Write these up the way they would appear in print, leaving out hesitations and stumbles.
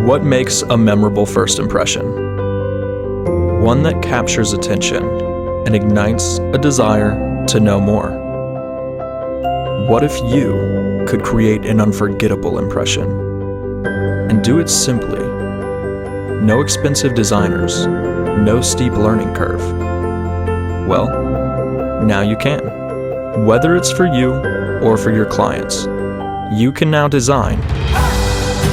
What makes a memorable first impression? One that captures attention and ignites a desire to know more. What if you could create an unforgettable impression and do it simply? No expensive designers, no steep learning curve. Well, now you can. Whether it's for you or for your clients, you can now design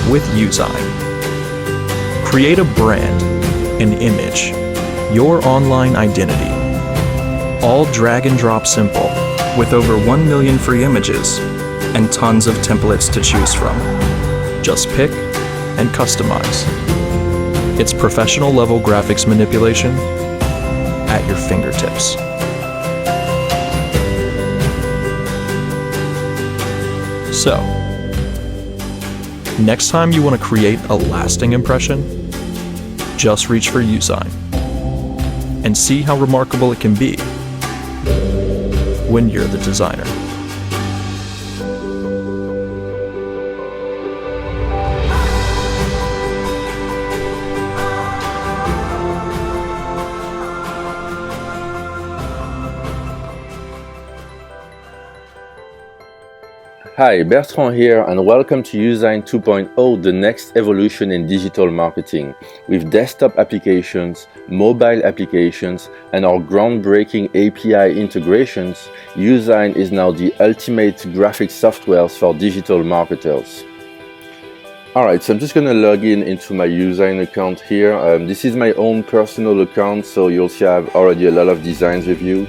with YouzigN. Create a brand, an image, your online identity. All drag and drop simple, with over 1 million free images and tons of templates to choose from. Just pick and customize. It's professional level graphics manipulation at your fingertips. So, next time you want to create a lasting impression, just reach for YouzigN and see how remarkable it can be when you're the designer. Hi, Bertrand here, and welcome to YouzigN 2.0, the next evolution in digital marketing. With desktop applications, mobile applications, and our groundbreaking API integrations, YouzigN is now the ultimate graphic software for digital marketers. Alright, so I'm just going to log into my YouzigN account here. This is my own personal account, so you'll see I have already a lot of designs with you.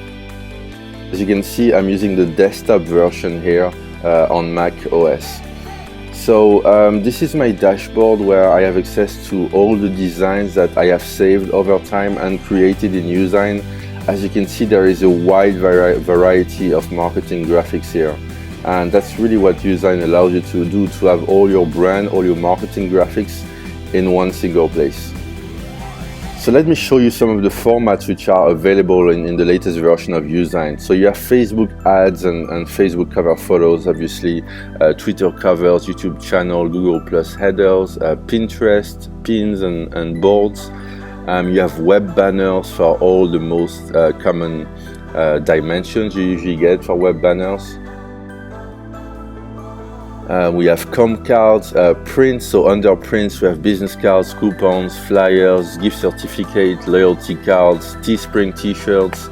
As you can see, I'm using the desktop version here. On Mac OS. So this is my dashboard where I have access to all the designs that I have saved over time and created in YouzigN. As you can see, there is a wide variety of marketing graphics here, and that's really what YouzigN allows you to do, to have all your brand, all your marketing graphics in one single place. So let me show you some of the formats which are available in the latest version of YouzigN. So you have Facebook ads and Facebook cover photos, obviously, Twitter covers, YouTube channel, Google Plus headers, Pinterest, pins and boards. You have web banners for all the most common dimensions you usually get for web banners. We have comp cards, prints, so under prints we have business cards, coupons, flyers, gift certificate, loyalty cards, Teespring t-shirts,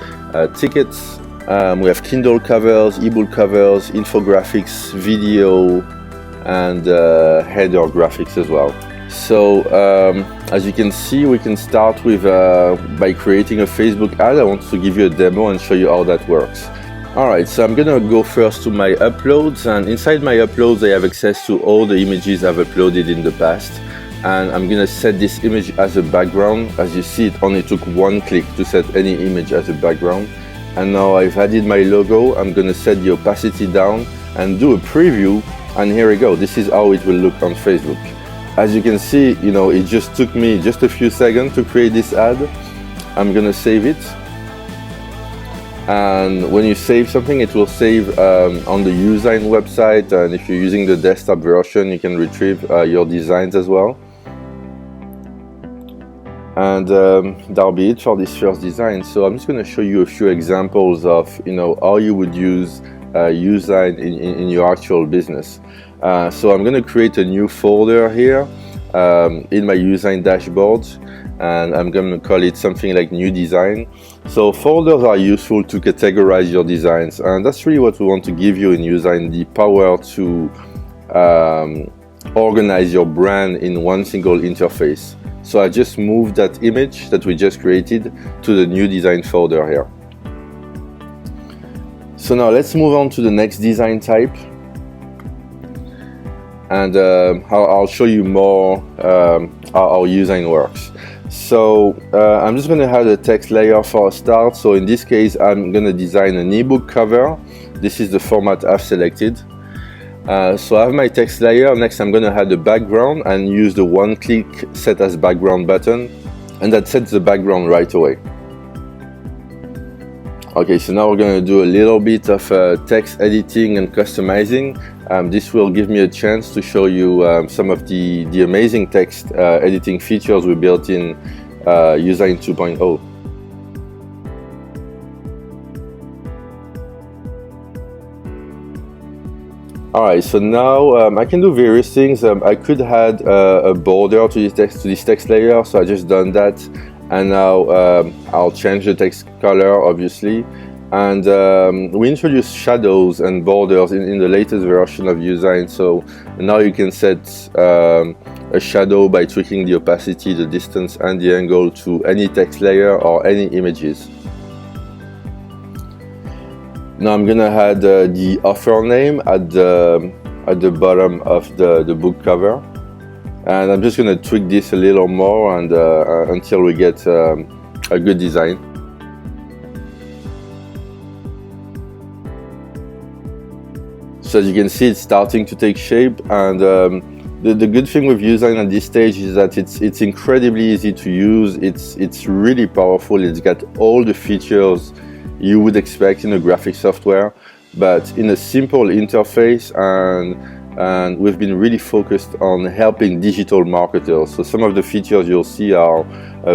tickets. We have Kindle covers, ebook covers, infographics, video, and header graphics as well. So as you can see, we can start with by creating a Facebook ad. I want to give you a demo and show you how that works. Alright, so I'm gonna go first to my uploads, and inside my uploads I have access to all the images I've uploaded in the past, and I'm gonna set this image as a background. As you see, it only took one click to set any image as a background. And now I've added my logo. I'm gonna set the opacity down and do a preview, and here we go. This is how it will look on Facebook. As you can see, it just took me just a few seconds to create this ad. I'm gonna save it. And when you save something, it will save on the YouzigN website, and if you're using the desktop version, you can retrieve your designs as well. And that'll be it for this first design. So I'm just going to show you a few examples of how you would use YouzigN in your actual business. So I'm going to create a new folder here in my YouzigN dashboard, and I'm going to call it something like new design. So folders are useful to categorize your designs, and that's really what we want to give you in YouzigN, the power to organize your brand in one single interface. So I just moved that image that we just created to the new design folder here. So now let's move on to the next design type, and I'll show you more how YouzigN works. So I'm just going to add a text layer for a start. So in this case, I'm going to design an ebook cover. This is the format I've selected. So I have my text layer. Next, I'm going to add a background and use the one-click set as background button, and that sets the background right away. Okay, so now we're going to do a little bit of text editing and customizing. This will give me a chance to show you some of the amazing text editing features we built in YouzigN 2.0. Alright, so now I can do various things. I could add a border to this text layer, so I just done that. And now I'll change the text color, obviously. And we introduced shadows and borders in the latest version of YouzigN. So now you can set a shadow by tweaking the opacity, the distance, and the angle to any text layer or any images. Now I'm gonna add the author name at the bottom of the book cover. And I'm just going to tweak this a little more and until we get a good design. So as you can see, it's starting to take shape, and the good thing with YouzigN at this stage is that it's incredibly easy to use. It's really powerful. It's got all the features you would expect in a graphic software, but in a simple interface, and we've been really focused on helping digital marketers. So some of the features you'll see are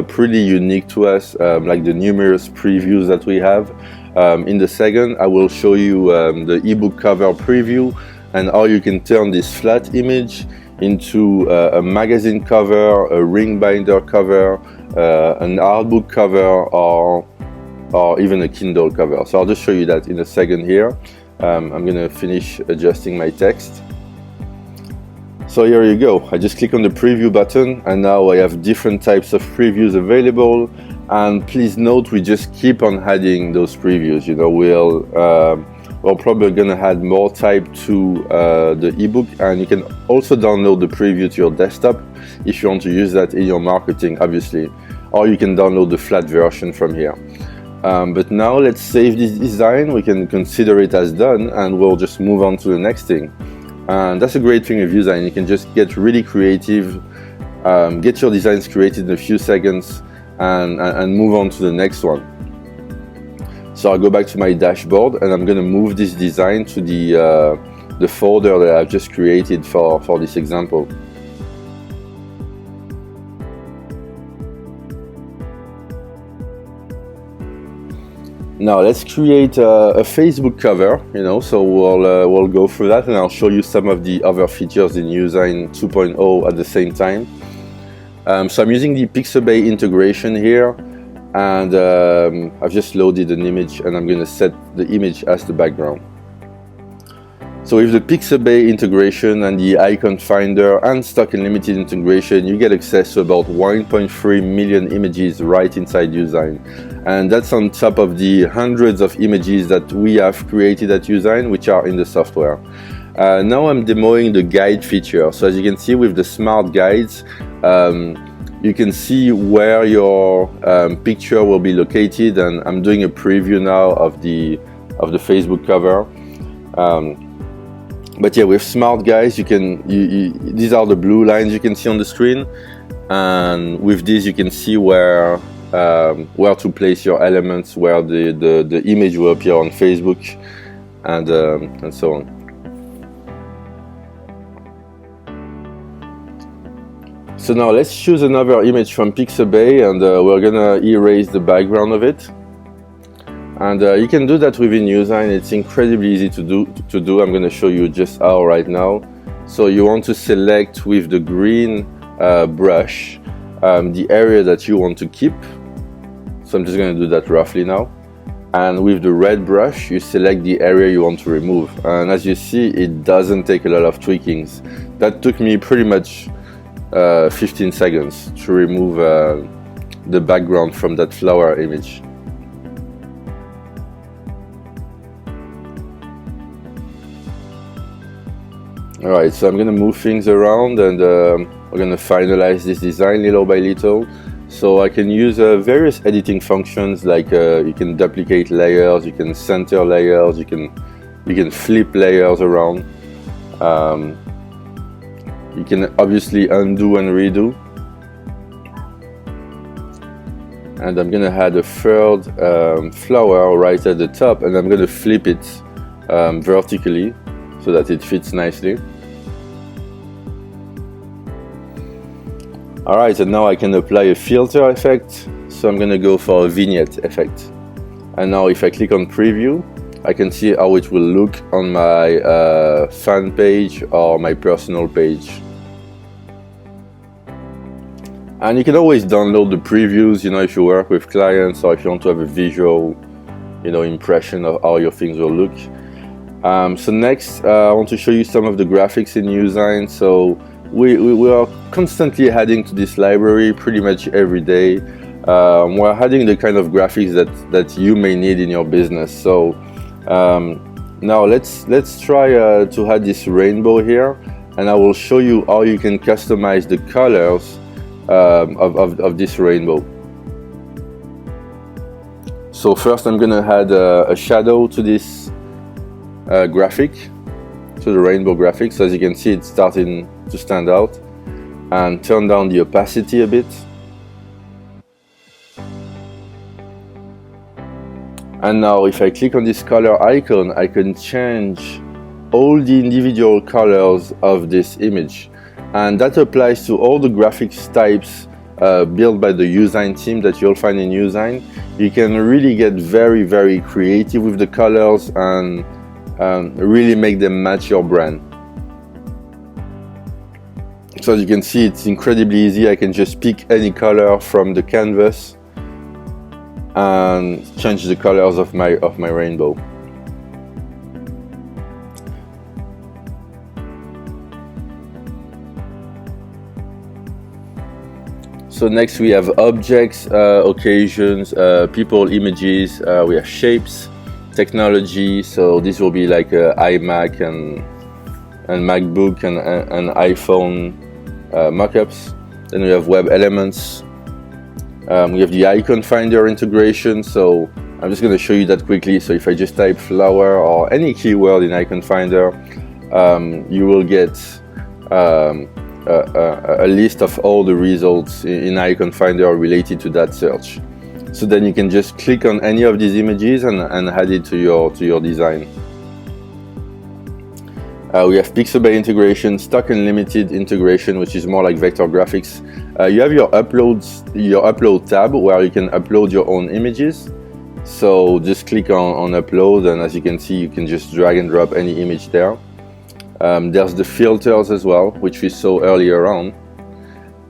pretty unique to us, like the numerous previews that we have. In the second, I will show you the ebook cover preview and how you can turn this flat image into a magazine cover, a ring binder cover, an art book cover, or even a Kindle cover. So I'll just show you that in a second here. I'm going to finish adjusting my text. So here you go. I just click on the preview button, and now I have different types of previews available. And please note, we just keep on adding those previews. You know, we're probably gonna add more type to the ebook, and you can also download the preview to your desktop if you want to use that in your marketing, obviously, or you can download the flat version from here. But now let's save this design. We can consider it as done, and we'll just move on to the next thing. And that's a great thing with YouzigN. You can just get really creative, get your designs created in a few seconds, and move on to the next one. So I'll go back to my dashboard, and I'm going to move this design to the folder that I've just created for this example. Now let's create a Facebook cover, you know, so we'll go through that, and I'll show you some of the other features in YouzigN 2.0 at the same time. So I'm using the Pixabay integration here, and I've just loaded an image, and I'm going to set the image as the background. So with the Pixabay integration and the icon finder and stock unlimited integration, you get access to about 1.3 million images right inside YouzigN. And that's on top of the hundreds of images that we have created at YouzigN, which are in the software. Now I'm demoing the guide feature. So as you can see with the smart guides, you can see where your picture will be located, and I'm doing a preview now of the Facebook cover. But yeah, with smart guides, these are the blue lines you can see on the screen, and with these you can see where to place your elements, where the image will appear on Facebook, and so on. So now let's choose another image from Pixabay, and we're gonna erase the background of it. And you can do that within YouzigN. It's incredibly easy to do. I'm going to show you just how right now. So you want to select with the green brush the area that you want to keep. So I'm just going to do that roughly now. And with the red brush, you select the area you want to remove. And as you see, it doesn't take a lot of tweakings. That took me pretty much 15 seconds to remove the background from that flower image. Alright, so I'm going to move things around, and we're going to finalize this design little by little. So I can use various editing functions, like you can duplicate layers, you can center layers, you can flip layers around. You can obviously undo and redo. and I'm gonna add a third flower right at the top, and I'm gonna flip it vertically so that it fits nicely. Alright, and now I can apply a filter effect, so I'm gonna go for a vignette effect. And now if I click on preview, I can see how it will look on my fan page or my personal page. And you can always download the previews, you know, if you work with clients or if you want to have a visual, you know, impression of how your things will look. So next, I want to show you some of the graphics in YouzigN. So we are constantly adding to this library pretty much every day. We're adding the kind of graphics that you may need in your business. So now let's try to add this rainbow here, and I will show you how you can customize the colors of this rainbow. So first I'm gonna add a shadow to this graphic, to the rainbow graphic. So as you can see, it's starting to stand out, and turn down the opacity a bit. And now if I click on this color icon, I can change all the individual colors of this image. And that applies to all the graphics types built by the YouzigN team that you'll find in YouzigN. You can really get very, very creative with the colors and really make them match your brand. So as you can see, it's incredibly easy. I can just pick any color from the canvas and change the colors of my rainbow. So next we have objects, occasions, people, images, we have shapes, technology. So this will be like iMac and MacBook and iPhone mockups. Then we have web elements. We have the icon finder integration. So I'm just going to show you that quickly. So if I just type flower or any keyword in icon finder, you will get a list of all the results in icon finder related to that search. So then you can just click on any of these images and add it to your design. We have pixel-based integration, stock and limited integration, which is more like vector graphics. You have your upload tab where you can upload your own images. So just click on upload, and as you can see, you can just drag and drop any image there. There's the filters as well, which we saw earlier on.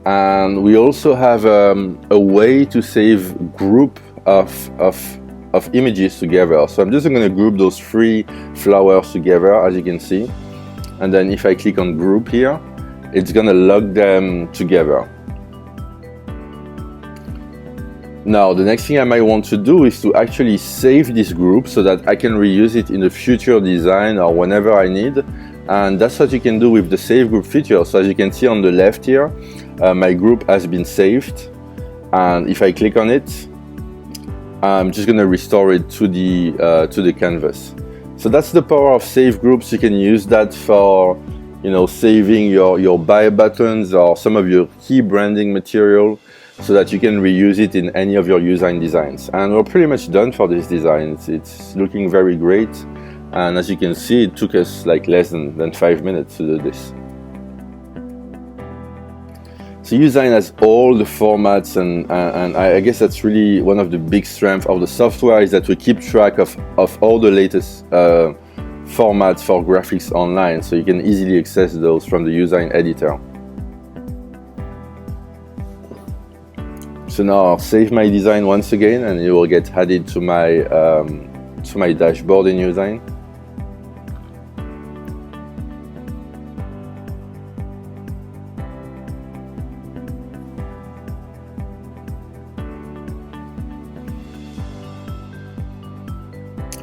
And we also have a way to save group of images together. So I'm just going to group those 3 flowers together, as you can see. And then if I click on group here, it's going to log them together. Now, the next thing I might want to do is to actually save this group so that I can reuse it in a future design or whenever I need. And that's what you can do with the save group feature. So as you can see on the left here, my group has been saved. And if I click on it, I'm just going to restore it to the canvas. So that's the power of save groups. You can use that for, you know, saving your buy buttons or some of your key branding material, so that you can reuse it in any of your YouzigN designs. And we're pretty much done for this design. It's looking very great. And as you can see, it took us like less than 5 minutes to do this. So YouzigN has all the formats, and I guess that's really one of the big strengths of the software, is that we keep track of all the latest formats for graphics online, so you can easily access those from the YouzigN editor. So now I'll save my design once again, and it will get added to my dashboard in YouzigN.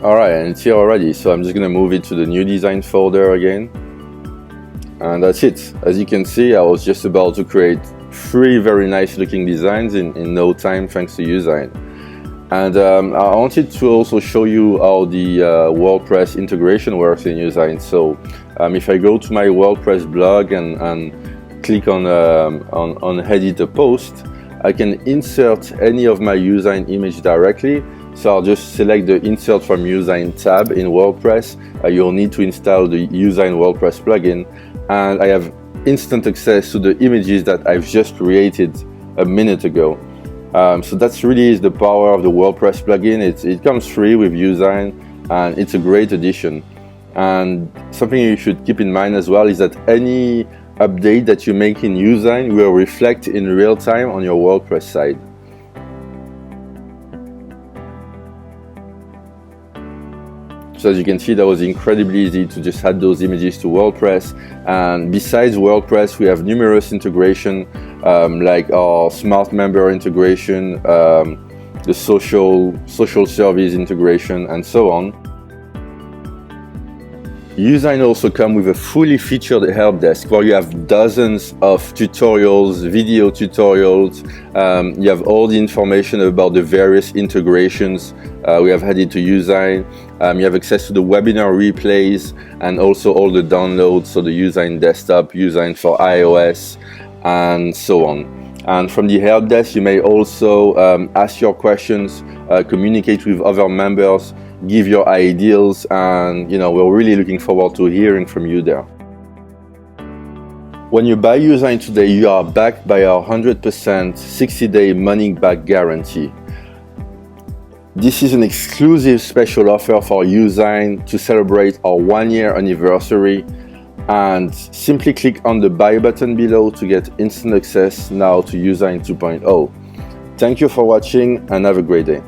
Alright, and it's here already, so I'm just going to move it to the new design folder again. And that's it. As you can see, I was just about to create 3 very nice looking designs in no time, thanks to YouzigN. And I wanted to also show you how the WordPress integration works in YouzigN. So if I go to my WordPress blog and click on edit a post, I can insert any of my YouzigN image directly. So I'll just select the Insert from YouzigN tab in WordPress. You'll need to install the YouzigN WordPress plugin, and I have instant access to the images that I've just created a minute ago. So that's really the power of the WordPress plugin. It comes free with YouzigN, and it's a great addition. And something you should keep in mind as well is that any update that you make in YouzigN will reflect in real time on your WordPress site. So as you can see, that was incredibly easy to just add those images to WordPress. And besides WordPress, we have numerous integration, like our smart member integration, the social service integration, and so on. YouzigN also comes with a fully featured help desk where you have dozens of tutorials, video tutorials. You have all the information about the various integrations we have added to YouzigN. You have access to the webinar replays and also all the downloads, so the YouzigN desktop, YouzigN for iOS, and so on. And from the help desk, you may also ask your questions, communicate with other members, give your ideas, and we're really looking forward to hearing from you there. When you buy YouzigN today, you are backed by our 100% 60-day money-back guarantee. This is an exclusive special offer for YouzigN to celebrate our 1-year anniversary, and simply click on the buy button below to get instant access now to YouzigN 2.0. Thank you for watching and have a great day.